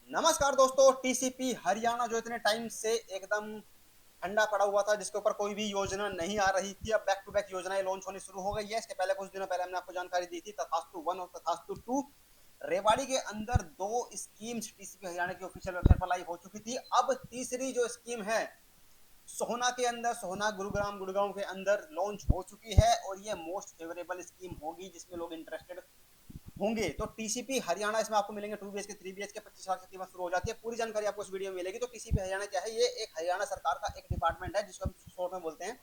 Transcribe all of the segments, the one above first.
नमस्कार दोस्तों। टीसीपी हरियाणा जो इतने टाइम से एकदम ठंडा पड़ा हुआ था, जिसके ऊपर कोई भी योजना नहीं आ रही थी, अब बैक टू बैक योजनाएं लॉन्च होनी शुरू हो गई है। इसके पहले कुछ दिनों पहले हमने आपको जानकारी दी थी तथास्तु वन और तथास्तु टू। रेवाड़ी के अंदर दो स्कीम्स टीसीपी हरियाणा की ऑफिशियल वेबसाइट पर लाइव हो चुकी थी। अब तीसरी जो स्कीम है सोहना के अंदर, सोहना गुरुग्राम गुड़गांव के अंदर लॉन्च हो चुकी है और ये मोस्ट फेवरेबल स्कीम होगी जिसमें लोग इंटरेस्टेड होंगे। तो टीसीपी हरियाणा इसमें आपको मिलेंगे 2 BHK 3 BHK 25 लाख से कीमत शुरू हो जाती है। पूरी जानकारी आपको इस वीडियो में मिलेगी। तो टीसीपी हरियाणा क्या है? ये एक हरियाणा सरकार का एक डिपार्टमेंट है जिसको हम शॉर्ट में बोलते हैं,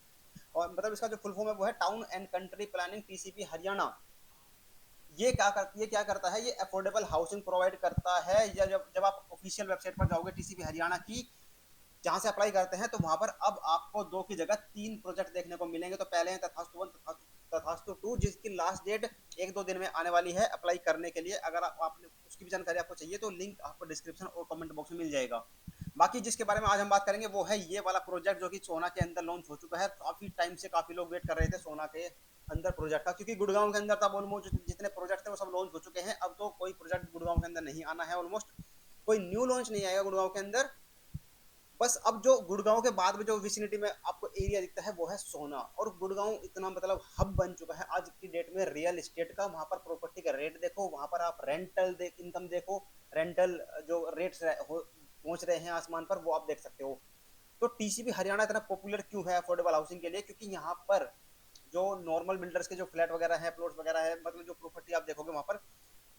और मतलब इसका जो फुल फॉर्म है वो है town and country planning TCP Haryana. ये क्या करता है? ये अफोर्डेबल हाउसिंग प्रोवाइड करता है। या जब जब आप ऑफिशियल वेबसाइट पर जाओगे टीसीपी हरियाणा की, जहां से अप्लाई करते हैं, तो वहां पर अब आपको 2 की जगह 3 प्रोजेक्ट देखने को मिलेंगे। तो पहले हैं तथास्तु वन, तथास्तु टू, जिसकी लास्ट डेट 1-2 दिन में आने वाली है अप्लाई करने के लिए। अगर आपने उसकी भी जानकारी आपको चाहिए तो लिंक आपको डिस्क्रिप्शन और कमेंट बॉक्स में मिल जाएगा। बाकी जिसके बारे में आज हम बात करेंगे वो है ये वाला प्रोजेक्ट जो कि सोना के अंदर लॉन्च हो चुका है। काफी टाइम से काफी लोग वेट कर रहे थे सोना के अंदर प्रोजेक्ट का, क्योंकि गुड़गांव के अंदर तब ऑलमोस्ट जितने प्रोजेक्ट थे वो सब लॉन्च हो चुके हैं। अब तो कोई प्रोजेक्ट गुड़गांव के अंदर नहीं आना है, ऑलमोस्ट कोई न्यू लॉन्च नहीं आएगा गुड़गांव के अंदर। बस अब जो गुड़गांव के बाद में जो विसिनिटी में आपको एरिया दिखता है वो है सोना। और गुड़गांव इतना मतलब हब बन चुका है आज की डेट में रियल एस्टेट का। वहां पर प्रॉपर्टी का रेट देखो, वहां पर आप रेंटल इनकम देखो, रेंटल जो रेट्स पहुंच रहे हैं आसमान पर, वो आप देख सकते हो। तो टीसीपी हरियाणा इतना पॉपुलर क्यों है अफोर्डेबल हाउसिंग के लिए? क्योंकि यहाँ पर जो नॉर्मल बिल्डर्स के जो फ्लैट वगैरह है, प्लॉट्स वगैरह है, मतलब जो प्रॉपर्टी आप देखोगे वहां पर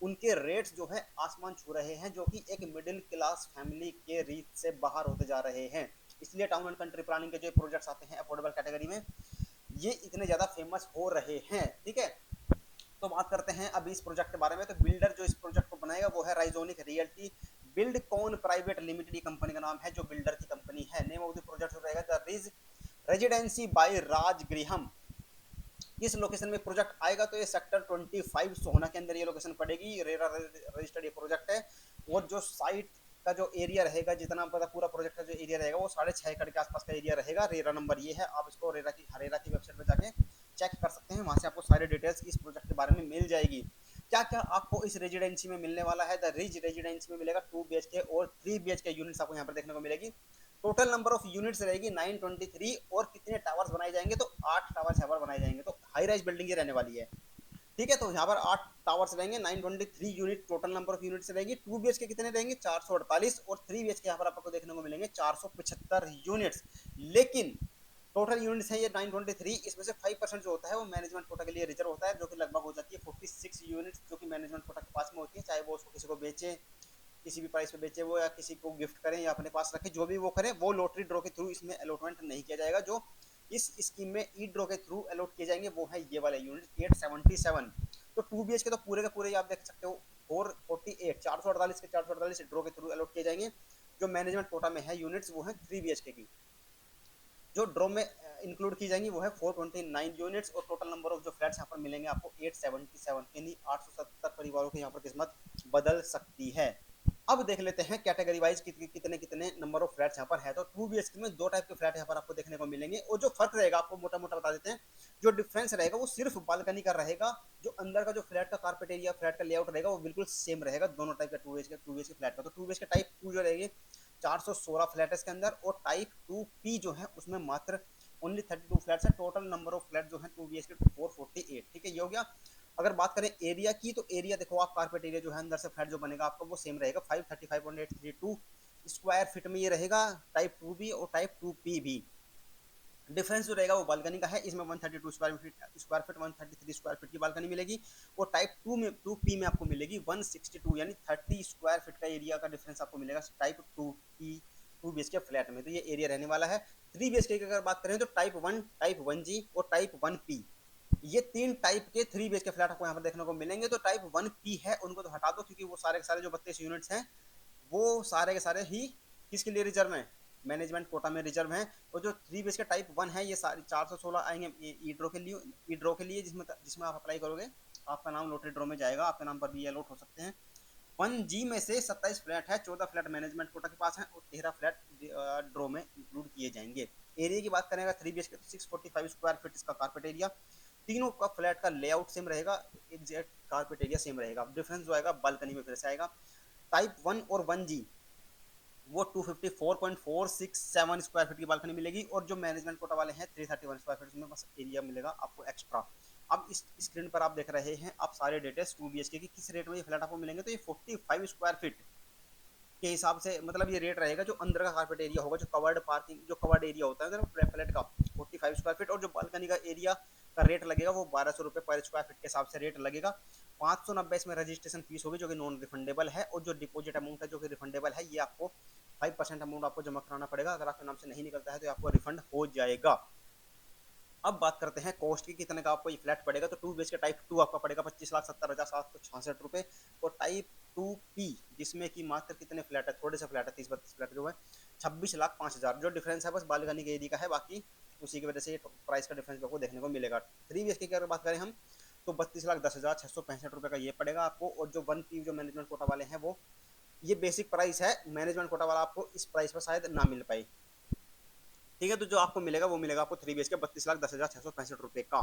उनके रेट्स जो है आसमान छू रहे हैं, जो कि एक मिडिल क्लास फैमिली के रीच से बाहर होते जा रहे हैं। इसलिए टाउन एंड कंट्री प्लानिंग के जो प्रोजेक्ट्स आते हैं अफोर्डेबल कैटेगरी में, ये इतने ज्यादा फेमस हो रहे हैं। ठीक है, तो बात करते हैं अभी इस प्रोजेक्ट के बारे में। तो बिल्डर जो इस प्रोजेक्ट को बनाएगा वो है Rizonic realty buildcon private limited. Company का नाम है, जो बिल्डर की कंपनी है। नेम ऑफ द प्रोजेक्ट रहेगा the ridge residency by Raj Griham. किस लोकेशन में प्रोजेक्ट आएगा? तो ये सेक्टर 25 सोहना के अंदर ये लोकेशन पड़ेगी। रेरा रजिस्टर्ड ये प्रोजेक्ट है। और जो साइट का जो एरिया रहेगा, जितना पता पूरा प्रोजेक्ट का जो एरिया रहेगा वो 6.5 एकड़ के आसपास का एरिया रहेगा। रेरा नंबर ये है, आप इसको हरेरा की वेबसाइट पर जाके चेक कर सकते हैं। वहां से आपको सारी डिटेल्स इस प्रोजेक्ट के बारे में मिल जाएगी। क्या क्या आपको इस रेजिडेंसी में मिलने वाला है? द रिज रेजिडेंसी में मिलेगा 2 BHK और 3 BHK यूनिट्स आपको यहाँ पर देखने को मिलेगी। टोटल नंबर ऑफ यूनिट्स रहेगी 923। और कितने टावर्स बनाए जाएंगे? तो 8 टावर्स यहाँ पर बनाए जाएंगे। तो हाई राइज बिल्डिंग ये रहने वाली है। ठीक है, तो यहाँ पर 8 टावर्स रहेंगे, 923 unit total number of units रहेगी। 2 BHK कितने रहेंगे? 448। और 3 BHK यहाँ पर आपको देखने को मिलेंगे 475 यूनिट्स। लेकिन टोटल यूनिट्स है ये 923, इसमें से 5% जो होता है वो मैनेजमेंट कोटा के लिए रिजर्व होता है, जो कि लगभग हो जाती है 46 यूनिट्स, जो कि मैनेजमेंट कोटा के पास में होती है। चाहे वो उसको किसी को बेचे, किसी भी प्राइस पे बेचे वो, या किसी को गिफ्ट करें या अपने पास रखें, जो भी वो करें, वो लॉटरी ड्रॉ के थ्रू इसमें अलॉटमेंट नहीं किया जाएगा। जो इस स्कीम में ई ड्रॉ के थ्रू अलॉट किए जाएंगे वो है ये वाले यूनिट 877। तो 2 BHK तो पूरे के पूरे आप देख सकते हो 448, 448 के 448 ड्रॉ के थ्रू अलॉट किए जाएंगे। जो मैनेजमेंट कोटा में है यूनिट्स वो है 3 BHK की, जो ड्रॉ में इंक्लूड की जाएंगी वो है 429 यूनिट्स। और टोटल नंबर ऑफ जो फ्लैट्स यहाँ पर मिलेंगे आपको 877। यानी 870 परिवारों की यहाँ पर किस्मत बदल सकती है। अब देख लेते हैं कैटेगरी वाइज कितने कितने नंबर ऑफ फ्लैट्स यहाँ पर है। तो 2 BHK में 2 टाइप के फ्लैट यहाँ पर आपको देखने को मिलेंगे। और जो फर्क रहेगा आपको मोटा मोटा बता देते हैं, जो डिफरेंस रहेगा वो सिर्फ बालकनी का रहेगा। जो अंदर का जो फ्लैट का कारपेट एरिया, फ्लैट का लेआउट रहेगा वो बिल्कुल सेम रहेगा दोनों टाइप का 2 BHK फ्लैट का। तो 2 BHK टाइप 2 जो रहेगी 416 फ्लैट है इसके अंदर। और टाइप 2P जो है उसमें मात्र ओनली 32 फ्लैट्स है। टोटल नंबर ऑफ फ्लैट जो है 2 BHK 448। ठीक है, ये हो गया। अगर बात करें एरिया की, तो एरिया देखो आप, कारपेट एरिया जो है अंदर से फ्लैट जो बनेगा आपका वो सेम रहेगा 535.832 स्क्वायर फीट में ये रहेगा, टाइप 2B और टाइप 2P भी। डिफरेंस जो रहेगा वो बालकनी का है। इसमें 132 स्क्वायर फीट 133 स्क्वायर फीट की बालकनी मिलेगी। और टाइप 2P में आपको मिलेगी 162, यानी 30 स्क्वायर फीट का एरिया का डिफरेंस आपको मिलेगा टाइप 2P 2 BHK फ्लैट में। तो ये एरिया रहने वाला है। 3 BHK की अगर बात करें तो टाइप 1, टाइप 1G और टाइप 1P, ये 3 टाइप के 3 BHK फ्लैट आपको यहाँ पर देखने को मिलेंगे। तो टाइप 1P है उनको तो हटा दो, क्योंकि वो सारे के सारे जो 32 यूनिट्स हैं वो सारे के सारे ही किसके लिए रिजर्व है? मैनेजमेंट कोटा में रिजर्व है। और जो 3 BHK टाइप 1 है ये सारी 416 आएंगे ई ड्रॉ के लिए, जिसमें जिसमें आप अप्लाई करोगे आपका नाम लॉटरी ड्रॉ में जाएगा, आपके नाम पर भी ये अलॉट हो सकते हैं। 1G में से 27 फ्लैट है, 14 फ्लैट मैनेजमेंट कोटा के पास है और 13 फ्लैट ड्रॉ में इंक्लूड किए जाएंगे। एरिया की बात करेंगे 3 BHK तो 645 स्क्वायर फीट इसका कारपेट एरिया। तीनों का फ्लैट का लेआउट सेम रहेगा, एग्जैक्ट कारपेट एरिया सेम रहेगा। डिफरेंस जो आएगा बालकनी में फिर से आएगा। टाइप 1 और 1G वो 254.467 स्क्वायर फीट की बालकनी मिलेगी, और जो मैनेजमेंट कोटा वाले हैं 331 स्क्वायर फीट में बस एरिया मिलेगा आपको एक्स्ट्रा। अब इस स्क्रीन पर आप देख रहे हैं आप सारे डिटेल्स 2 BHK की किस रेट में ये फ्लैट आपको मिलेंगे। तो ये 45 स्क्वायर फीट के हिसाब से मतलब ये रेट रहेगा। जो अंदर का कारपेट एरिया होगा, जो कवर्ड पार्किंग, जो कवर्ड एरिया होता है फ्लैट का 45 स्क्वायर फीट, और जो बालकनी का एरिया का रेट लगेगा वो 1200 रुपये पर स्क्वायर फीट के हिसाब से रेट लगेगा। 590 इसमें रजिस्ट्रेशन फीस होगी जो कि नॉन रिफंडेबल है, और जो डिपॉजिट अमाउंट है जो कि रिफंडेबल है, ये आपको 5% अमाउंट आपको जमा कराना पड़ेगा। अगर आपके नाम से नहीं निकलता है तो आपको रिफंड हो जाएगा। अब बात करते हैं कॉस्ट की, कितने का आपको ये फ्लैट पड़ेगा। तो 2 BHK टाइप 2 आपका पड़ेगा 25,70,766 रुपए, और टाइप 2P जिसमें कि मात्र कितने फ्लैट है, थोड़े से फ्लैट है, 30-32 फ्लैट जो है 26,05,000। जो डिफरेंस है बस बालकनी के एरिया का है, बाकी उसी की वजह से प्राइस का डिफरेंस आपको देखने को मिलेगा। 3 BHK की अगर बात करें हम तो 32,10,665 रुपए का ये पड़ेगा आपको। और जो 1P जो मैनेजमेंट कोटा वाले हैं वो ये बेसिक प्राइस है, मैनेजमेंट कोटा वाला आपको इस प्राइस पर शायद ना मिल पाए। ठीक है, तो जो आपको मिलेगा वो मिलेगा आपको 3 BHK 32,10,665 रुपए का।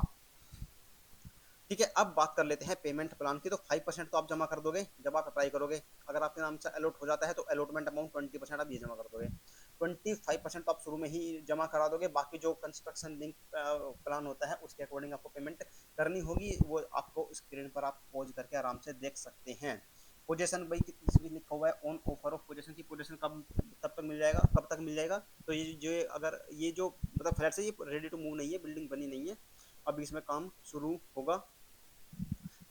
ठीक है, अब बात कर लेते हैं पेमेंट प्लान की। तो 5% तो आप जमा कर दोगे जब आप अप्लाई करोगे। अगर आपके नाम से अलॉट हो जाता है तो अलॉटमेंट अमाउंट 20% आप ये जमा कर दोगे। 25% तो आप शुरू में ही जमा करा दोगे। बाकी जो कंस्ट्रक्शन लिंक प्लान होता है उसके अकॉर्डिंग आपको पेमेंट करनी होगी, वो आपको स्क्रीन पर आप पॉज करके आराम से देख सकते हैं। पोजीशन भाई कितनी लिखा हुआ है, ऑन ऑफर ऑफ पोजीशन की पोजीशन कब तब तक मिल जाएगा, कब तक मिल जाएगा। तो ये जो अगर ये जो मतलब फ्लैट से ये रेडी टू मूव नहीं है, बिल्डिंग बनी नहीं है, अभी इसमें काम शुरू होगा।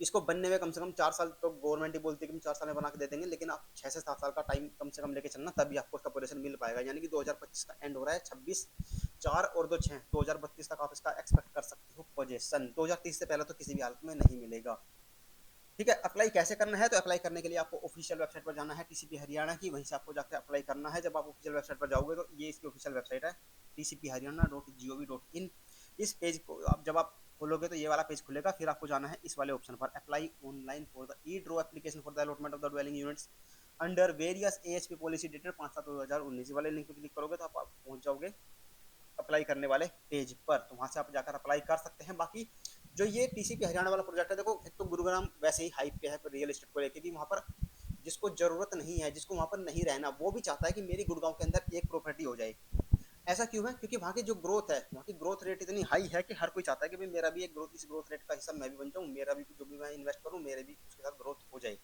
इसको बनने में कम से कम 4 साल तो गवर्नमेंट ही बोलती है कि हम 4 साल में बना के दे देंगे, लेकिन आप 6 से 7 साल का टाइम कम से कम लेके चलना, तभी आपको उसका पोजीशन मिल पाएगा। यानी कि 2025 का एंड हो रहा है, 26/4 और 2/6 2032 तक आप इसका एक्सपेक्ट कर सकते हो पोजीशन। 2030 से पहले तो किसी भी हालत में नहीं मिलेगा। ठीक है, अप्लाई कैसे करना है। तो अप्लाई करने के लिए आपको ऑफिशियल वेबसाइट पर जाना है टीसीपी हरियाणा की, वहीं से आपको जाकर अप्लाई करना है। जब आप ऑफिशियल वेबसाइट पर जाओगे तो ये इसकी ऑफिशियल वेबसाइट है tcphariana.gov.in। इस पेज को आप जब आप खोलोगे तो ये वाला पेज खुलेगा, फिर आपको जाना है इस वाले ऑप्शन पर apply online for the e draw application for the allotment of the dwelling units under various AHP policy dated 5/7/2019 वाले लिंक पे क्लिक करोगे तो आप पहुंच जाओगे अप्लाई करने वाले पेज पर। तो वहां से आप जाकर अप्लाई कर सकते हैं। बाकी जो ये टीसीपी हरियाणा वाला प्रोजेक्ट है, देखो एक तो गुरुग्राम वैसे ही हाइप पे है रियल एस्टेट को लेके भी। वहां पर जिसको जरूरत नहीं है, जिसको वहां पर नहीं रहना, वो भी चाहता है कि मेरी गुड़गांव के अंदर एक प्रॉपर्टी हो जाए। ऐसा क्यों है, क्योंकि वहाँ की जो ग्रोथ है, वहाँ की ग्रोथ रेट इतनी हाई है कि हर कोई चाहता है कि भाई मेरा भी एक ग्रोथ, इस ग्रोथ रेट का हिस्सा मैं भी बन जाऊँ, मेरा भी जो भी मैं इन्वेस्ट करूँ मेरे भी उसके साथ ग्रोथ हो जाए।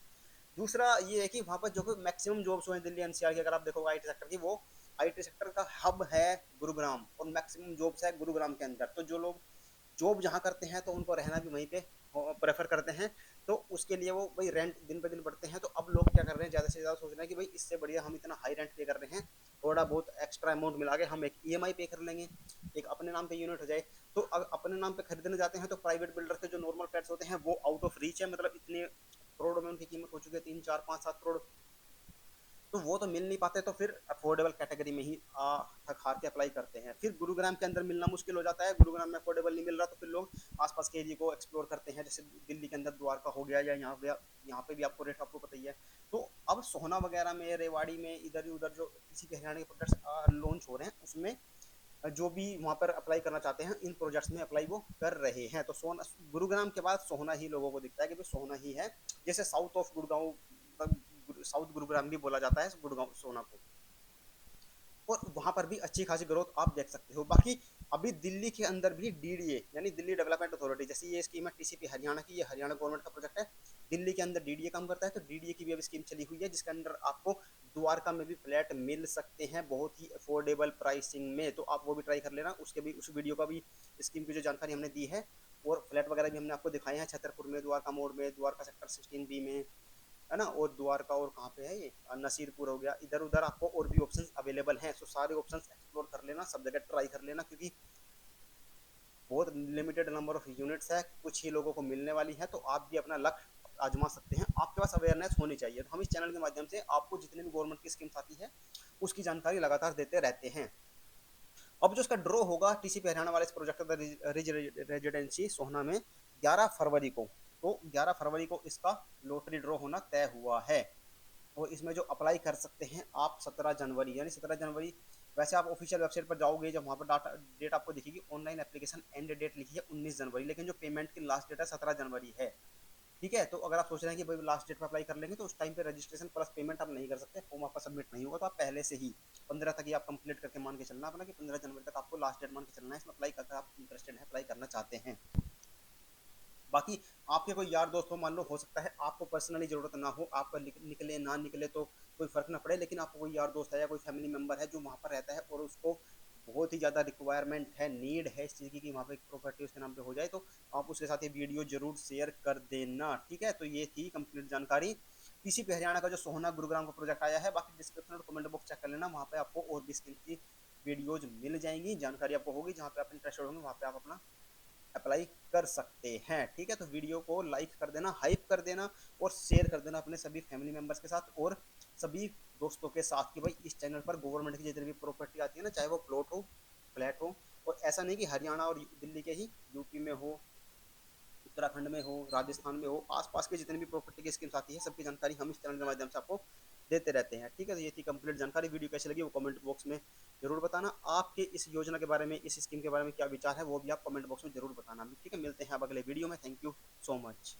दूसरा ये है कि वहाँ पर जो मैक्सिमम जॉब्स हुए दिल्ली एनसीआर की, अगर आप देखोगे आईटी सेक्टर की, वो आईटी सेक्टर का हब है गुरुग्राम, और मैक्सिमम जॉब्स है गुरुग्राम के अंदर। तो जो लोग जॉब जहाँ करते हैं तो उनको रहना भी वहीं पे प्रेफर करते हैं। तो उसके लिए वो भाई रेंट दिन पे दिन बढ़ते हैं। तो अब लोग क्या कर रहे हैं, ज़्यादा से ज़्यादा सोच रहे हैं कि भाई इससे बढ़िया हम इतना हाई रेंट पे कर रहे हैं, थोड़ा बहुत एक्स्ट्रा अमाउंट मिला के हम एक ईएमआई पे कर लेंगे, एक अपने नाम पे यूनिट हो जाए। तो अगर अपने नाम पे खरीदने जाते हैं तो प्राइवेट बिल्डर के जो नॉर्मल फ्लैट्स होते हैं वो आउट ऑफ रीच है, मतलब इतने करोड़ों में उनकी कीमत हो चुकी है, 3, 4, 5, 7 करोड़। तो वो तो मिल नहीं पाते, तो फिर अफोर्डेबल कैटेगरी में ही थक हार के अप्लाई करते हैं। फिर गुरुग्राम के अंदर मिलना मुश्किल हो जाता है, गुरुग्राम में अफोर्डेबल नहीं मिल रहा, तो फिर लोग आसपास के एरिया को एक्सप्लोर करते हैं, जैसे दिल्ली के अंदर द्वारका हो गया, या यहाँ पे भी आपको रेट आपको पता ही है। तो अब सोहना वगैरह में, रेवाड़ी में, इधर उधर जो किसी के हरियाणा के प्रोजेक्ट्स लॉन्च हो रहे हैं उसमें जो भी वहाँ पर अप्लाई करना चाहते हैं इन प्रोजेक्ट्स में अप्लाई वो कर रहे हैं। तो सोहना, गुरुग्राम के बाद सोहना ही लोगों को दिखता है कि भाई सोहना ही है, जैसे south of Gurgaon, south Gurugram भी बोला जाता है गुड़गांव सोना को। और वहां पर भी अच्छी खासी ग्रोथ आप देख सकते हो। बाकी अभी दिल्ली के अंदर भी डीडीए यानी दिल्ली डेवलपमेंट अथॉरिटी, जैसे ये स्कीम है टीसीपी हरियाणा की, ये हरियाणा गवर्नमेंट का प्रोजेक्ट है, दिल्ली के अंदर डीडीए काम करता है। तो डीडीए की भी अब स्कीम चली हुई है जिसके अंदर आपको द्वारका में भी फ्लैट मिल सकते हैं बहुत ही अफोर्डेबल प्राइसिंग में। तो आप वो भी ट्राई कर लेना, उसके भी उस वीडियो का भी स्कीम की जो जानकारी हमने दी है, और फ्लैट वगैरह भी हमने आपको दिखाए हैं छतरपुर में, द्वारका मोड़ में, द्वारका सेक्टर 16B में, है ना। और द्वारका और कहाँ पे है ये, नसीरपुर हो गया, इधर उधर आपको और भी ऑप्शंस अवेलेबल हैं। सो सारे ऑप्शंस एक्सप्लोर कर लेना, सब जगह ट्राई कर लेना, क्योंकि बहुत लिमिटेड नंबर ऑफ यूनिट्स है, कुछ ही लोगों को मिलने वाली है। तो आप भी अपना लक आजमा सकते हैं, आपके पास अवेयरनेस होनी चाहिए। तो हम इस चैनल के माध्यम से आपको जितने भी गवर्नमेंट की स्कीम्स आती है उसकी जानकारी लगातार देते रहते हैं। अब जो इसका ड्रॉ होगा टीसीपी हरियाणा वाले इस प्रोजेक्ट का रिज रेजिडेंसी सोहना में 11 फरवरी को, तो 11 फरवरी को इसका लॉटरी ड्रॉ होना तय हुआ है। और इसमें जो अप्लाई कर सकते हैं आप 17 जनवरी, यानी 17 जनवरी। वैसे आप ऑफिशियल वेबसाइट पर जाओगे, जब वहाँ पर डाटा डेट आपको दिखेगी, ऑनलाइन एप्लीकेशन एंड डेट लिखी है 19 जनवरी, लेकिन जो पेमेंट की लास्ट डेट है 17 जनवरी है। ठीक है। तो अगर आप सोच रहे हैं कि भाई लास्ट डेट पर अप्लाई कर लेंगे तो उस टाइम पे रजिस्ट्रेशन प्लस पेमेंट आप नहीं कर सकते, फॉर्म आपका सबमिट नहीं होगा। तो आप पहले से ही 15 तक ही आप कंप्लीट करके मान के चलना अपना कि 15 जनवरी तक आपको लास्ट डेट मान के चलना है इसमें अप्लाई करके, आप इंटरेस्टेड है अप्लाई करना चाहते हैं। बाकी आपके कोई यार दोस्त हो, मान लो हो सकता है आपको पर्सनली जरूरत ना हो, आपका निकले ना निकले तो कोई फर्क ना पड़े, लेकिन आपको कोई यार दोस्त है या कोई फैमिली मेंबर है जो वहाँ पर रहता है और उसको बहुत ही ज़्यादा रिक्वायरमेंट है, नीड है इस चीज़ की कि वहाँ पे एक प्रॉपर्टी उसके नाम पे हो जाए, तो आप उसके साथ ये वीडियो जरूर शेयर कर देना। ठीक है, तो ये थी कंप्लीट जानकारी पीसीपी हरियाणा का जो सोहना गुरुग्राम का प्रोजेक्ट आया है। बाकी डिस्क्रिप्शन और कमेंट बॉक्स चेक कर लेना, वहाँ पे आपको और भी स्किल की वीडियोज मिल जाएंगी, जानकारी आपको होगी, जहाँ पे आप इंटरेस्टेड होंगे वहाँ पे आप अपना अप्लाई कर सकते हैं। ठीक है, तो वीडियो को लाइक कर देना, हाइप कर देना और शेयर कर देना अपने सभी फैमिली मेंबर्स के साथ और सभी दोस्तों के साथ कि भाई इस चैनल पर गवर्नमेंट की जितनी भी प्रॉपर्टी आती है ना, चाहे वो प्लॉट हो, फ्लैट हो, और ऐसा नहीं कि हरियाणा और दिल्ली के ही, यूपी में हो, उत्तराखंड में हो, राजस्थान में हो, आसपास के जितनी भी प्रॉपर्टी की स्कीम्स आती है सबकी जानकारी हम इस चैनल के माध्यम से आपको देते रहते हैं। ठीक है, तो ये थी कंप्लीट जानकारी। वीडियो कैसी लगी वो कमेंट बॉक्स में जरूर बताना। आपके इस योजना के बारे में, इस स्कीम के बारे में क्या विचार है वो भी आप कमेंट बॉक्स में जरूर बताना। ठीक है, मिलते हैं अब अगले वीडियो में। Thank you so much.